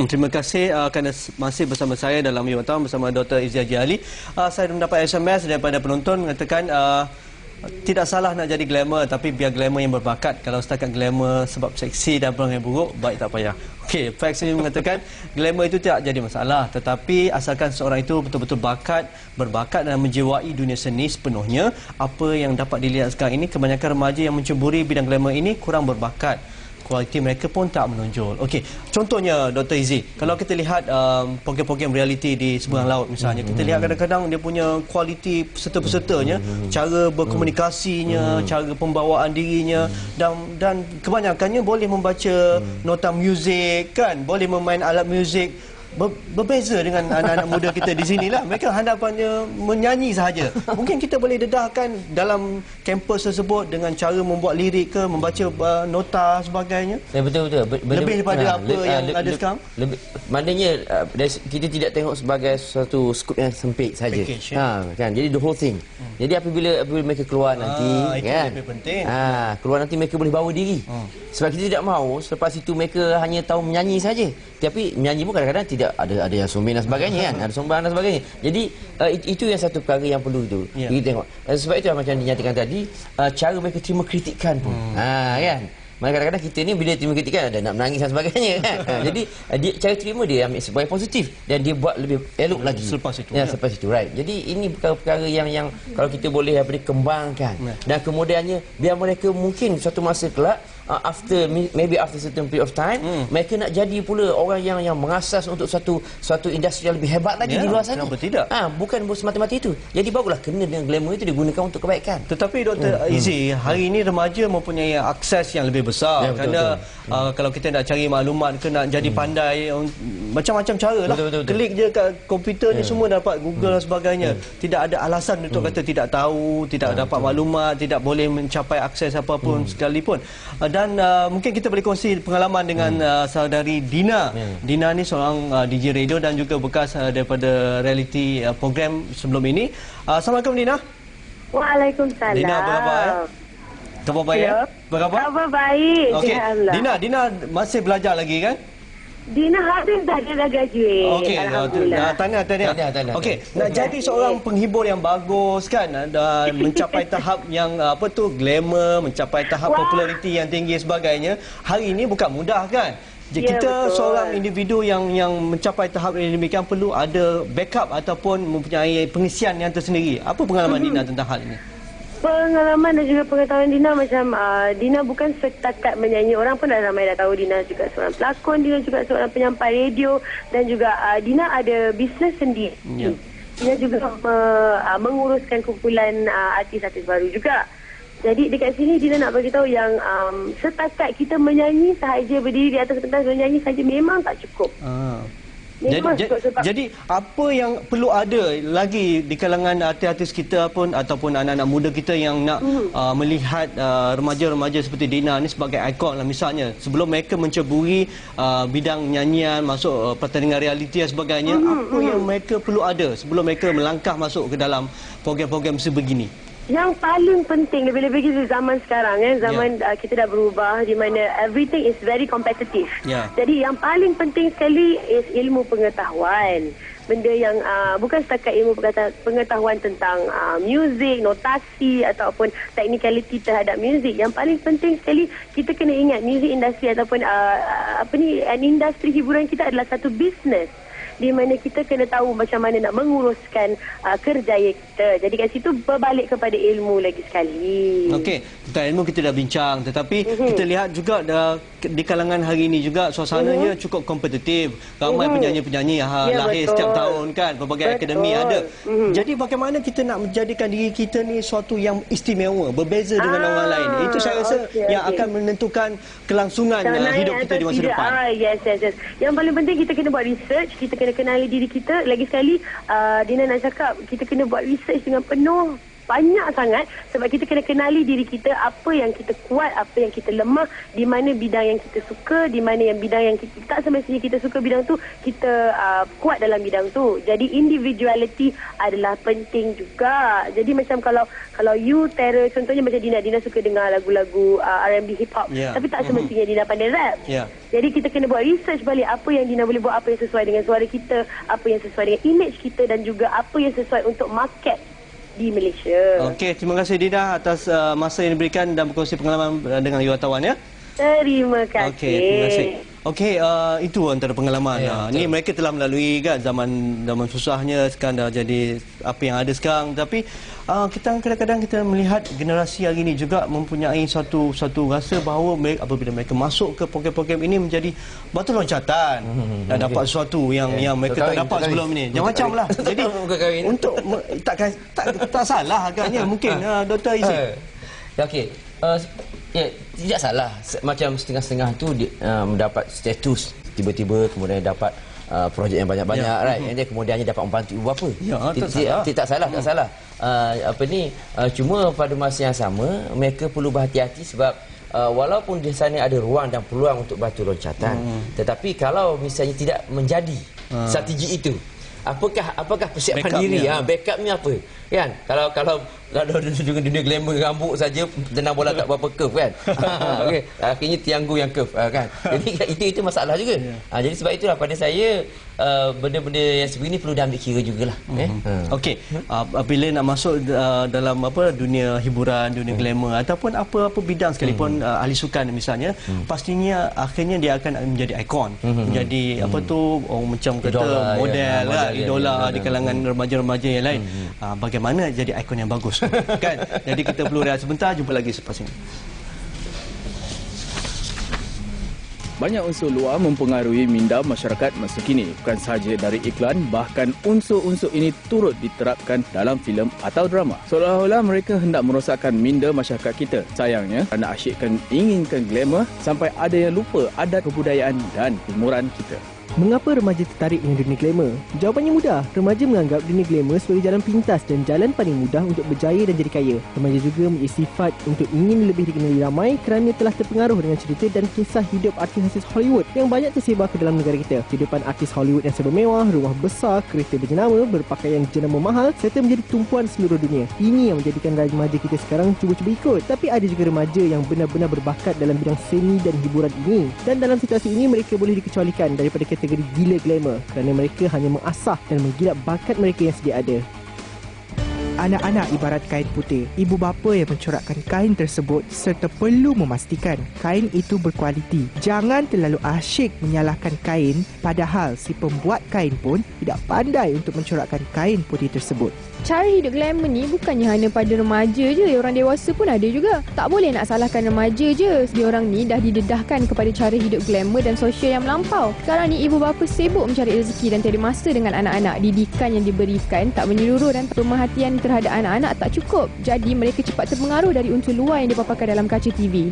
Terima kasih kerana masih bersama saya dalam You Tahu bersama Dr. Izzy Haji Ali. Saya mendapat SMS daripada penonton mengatakan tidak salah nak jadi glamour, tapi biar glamour yang berbakat. Kalau setakat glamour sebab seksi dan peluang yang buruk, baik tak payah. Okey, Fax ini mengatakan glamour itu tidak jadi masalah, tetapi asalkan seorang itu betul-betul berbakat dan menjiwai dunia seni sepenuhnya. Apa yang dapat dilihat sekarang ini, kebanyakan remaja yang menceburi bidang glamour ini kurang berbakat. Kualiti mereka pun tak menonjol. Okey, contohnya Dr. Izzy, kalau kita lihat program-program reality di seberang laut misalnya, kita lihat kadang-kadang dia punya kualiti peserta-pesertanya, cara berkomunikasinya, cara pembawaan dirinya, dan kebanyakannya boleh membaca nota muzik kan, boleh memain alat muzik. Berbeza dengan anak-anak muda kita di sinilah. Mereka hadapannya menyanyi sahaja. Mungkin kita boleh dedahkan dalam kampus tersebut dengan cara membuat lirik ke, membaca nota sebagainya. Ya, betul-betul. Lebih daripada apa yang ada sekarang. Maknanya kita tidak tengok sebagai satu skup yang sempit saja. Kan. Jadi the whole thing. Jadi apabila mereka keluar nanti, itu kan. lebih penting. Keluar nanti mereka boleh bawa diri. Sebab kita tidak mahu selepas itu mereka hanya tahu menyanyi saja. Tapi menyanyi pun kadang-kadang tidak ada yang sumbang dan sebagainya kan, ada sumbang dan sebagainya. Jadi itu yang satu perkara yang perlu itu kita tengok. Sebab itu macam dinyatakan tadi, cara mereka terima kritikan pun kan. Maka kadang-kadang kita ni bila terima kritikan ada nak menangis dan sebagainya kan. Jadi cara terima dia ambil sebagai positif dan dia buat lebih elok lagi selepas itu. Selepas itu, right. Jadi ini perkara-perkara yang kalau kita boleh kembangkan dan kemudiannya biar mereka mungkin satu masa kelak maybe after certain period of time, mereka nak jadi pula orang yang mengasas untuk satu industri yang lebih hebat lagi di luar sana. Kenapa tidak? Bukan semata-mata itu. Jadi baguslah kena dengan glamour itu digunakan untuk kebaikan. Tetapi Dr. Izzy, hari ini remaja mempunyai akses yang lebih besar. Kerana kalau kita nak cari maklumat ke nak jadi pandai, macam-macam cara lah. Klik je kat komputer ni semua dapat, Google dan sebagainya. Tidak ada alasan untuk kata tidak tahu, tidak dapat maklumat, tidak boleh mencapai akses apapun sekalipun. Dan mungkin kita boleh kongsi pengalaman dengan saudari Dina. Dina ni seorang DJ radio dan juga bekas daripada reality program sebelum ini. Assalamualaikum Dina. Waalaikumsalam. Dina, apa khabar? Khabar baik ya? Apa khabar? Khabar baik. Okey. Dina masih belajar lagi kan? Dina habis dah, dia dah graduate. Okey, tahniah. Okey, nak jadi seorang penghibur yang bagus kan, dan mencapai tahap yang glamour, mencapai tahap populariti yang tinggi sebagainya. Hari ini bukan mudah kan? Kita seorang individu yang mencapai tahap yang demikian perlu ada backup ataupun mempunyai pengisian yang tersendiri. Apa pengalaman Dina tentang hal ini? Pengalaman dan juga pengetahuan Dina macam Dina bukan setakat menyanyi. Orang pun dah ramai dah tahu Dina juga seorang pelakon, Dina juga seorang penyampai radio dan juga Dina ada bisnes sendiri. Dina juga menguruskan kumpulan artis-artis baru juga. Jadi dekat sini Dina nak bagi tahu yang setakat kita menyanyi sahaja, berdiri di atas pentas menyanyi sahaja memang tak cukup. Jadi apa yang perlu ada lagi di kalangan artis-artis kita pun ataupun anak-anak muda kita yang nak melihat remaja-remaja seperti Dina ni sebagai ikon lah misalnya, sebelum mereka menceburi bidang nyanyian, masuk pertandingan realiti dan sebagainya, apa yang mereka perlu ada sebelum mereka melangkah masuk ke dalam program-program sebegini? Yang paling penting lebih-lebih di zaman sekarang zaman kita dah berubah di mana everything is very competitive. Jadi yang paling penting sekali is ilmu pengetahuan. Benda yang bukan setakat ilmu pengetahuan tentang muzik, notasi ataupun technicality terhadap muzik. Yang paling penting sekali kita kena ingat music industry ataupun industri hiburan kita adalah satu bisnes di mana kita kena tahu macam mana nak menguruskan kerjaya kita. Jadi kat situ berbalik kepada ilmu lagi sekali. Okey, tentang ilmu kita dah bincang, tetapi kita lihat juga di kalangan hari ini juga suasananya cukup kompetitif. Ramai penyanyi-penyanyi lahir setiap tahun kan, berbagai akademi ada. Jadi bagaimana kita nak menjadikan diri kita ni suatu yang istimewa, berbeza dengan orang lain? Itu saya rasa yang akan menentukan kelangsungan hidup kita di masa depan. Yes. Yang paling penting kita kena buat research, kita kena kenali diri kita. Lagi sekali Dina nak cakap kita kena buat research dengan penuh. banyak sangat sebab kita kena kenali diri kita, apa yang kita kuat, apa yang kita lemah, di mana bidang yang kita suka, di mana yang bidang yang kita tak semestinya kita suka bidang tu, kita kuat dalam bidang tu. Jadi individuality adalah penting juga. Jadi macam kalau you Tara, contohnya macam Dina suka dengar lagu-lagu R&B hip hop, tapi tak semestinya Dina pandai rap. Jadi kita kena buat research balik apa yang Dina boleh buat, apa yang sesuai dengan suara kita, apa yang sesuai dengan image kita, dan juga apa yang sesuai untuk market di Malaysia. Okey, terima kasih Dina atas masa yang diberikan dan berkongsi pengalaman dengan wartawan ya. Terima kasih. Okey, terima kasih. Okey, itu antara pengalaman. Ni mereka telah melalui kan zaman susahnya, sekarang dah jadi apa yang ada sekarang. Tapi kita kadang-kadang kita melihat generasi hari ini juga mempunyai satu rasa bahawa mereka, apabila mereka masuk ke program-program ini menjadi batu loncatan dan dapat sesuatu yang mereka tak dapat sebelum ini. Jangan macam lah. Jadi untuk tak salah agaknya mungkin Dr. Izzy. Okey. Tidak salah macam setengah-setengah tu mendapat status tiba-tiba, kemudian dapat projek yang banyak-banyak, right? Dia kemudiannya dapat membantu ibu bapa. Tak salah. Cuma pada masa yang sama mereka perlu berhati-hati sebab walaupun di sana ada ruang dan peluang untuk batu loncatan, tetapi kalau misalnya tidak menjadi strategi itu, apakah persiapan diri, backupnya apa, kan? Kalau dengan dunia glamour rambut saja, tenang bola tak berapa curve, kan? Okey, akhirnya tianggu yang curve, kan? Jadi itu masalah juga. Jadi sebab itulah pada saya benda-benda yang sebegini perlu diambil kira jugalah. Okey, bila nak masuk dalam dunia hiburan, dunia glamour ataupun apa bidang sekalipun, ahli sukan misalnya, pastinya akhirnya dia akan menjadi ikon, menjadi orang macam kata model lah, idola di kalangan remaja-remaja yang lain. Bagaimana jadi ikon yang bagus, kan? Jadi kita perlu rehat sebentar, jumpa lagi selepas ini. Banyak unsur luar mempengaruhi minda masyarakat masa kini. Bukan sahaja dari iklan, bahkan unsur-unsur ini turut diterapkan dalam filem atau drama. Seolah-olah mereka hendak merosakkan minda masyarakat kita. Sayangnya, kerana asyik inginkan glamour, sampai ada yang lupa adat kebudayaan dan hiburan kita. Mengapa remaja tertarik dengan dunia glamour? Jawapannya mudah. Remaja menganggap dunia glamour sebagai jalan pintas dan jalan paling mudah untuk berjaya dan jadi kaya. Remaja juga mempunyai sifat untuk ingin lebih dikenali ramai kerana telah terpengaruh dengan cerita dan kisah hidup artis-artis Hollywood yang banyak tersebar ke dalam negara kita. Kehidupan artis Hollywood yang serba mewah, rumah besar, kereta berjenama, berpakaian jenama mahal serta menjadi tumpuan seluruh dunia. Ini yang menjadikan remaja kita sekarang cuba-cuba ikut. Tapi ada juga remaja yang benar-benar berbakat dalam bidang seni dan hiburan ini. Dan dalam situasi ini mereka boleh dikecualikan daripada kategori gila glamour kerana mereka hanya mengasah dan menggilap bakat mereka yang sedia ada. Anak-anak ibarat kain putih. Ibu bapa yang mencorakkan kain tersebut serta perlu memastikan kain itu berkualiti. Jangan terlalu asyik menyalahkan kain padahal si pembuat kain pun tidak pandai untuk mencorakkan kain putih tersebut. Cara hidup glamour ni bukannya hanya pada remaja je, orang dewasa pun ada juga. Tak boleh nak salahkan remaja je. Diorang ni dah didedahkan kepada cara hidup glamour dan sosial yang melampau. Sekarang ni ibu bapa sibuk mencari rezeki dan tiada masa dengan anak-anak. Didikan yang diberikan tak menyeluruh dan pemerhatian terhadap anak-anak tak cukup. Jadi mereka cepat terpengaruh dari unsur luar yang dipaparkan dalam kaca TV.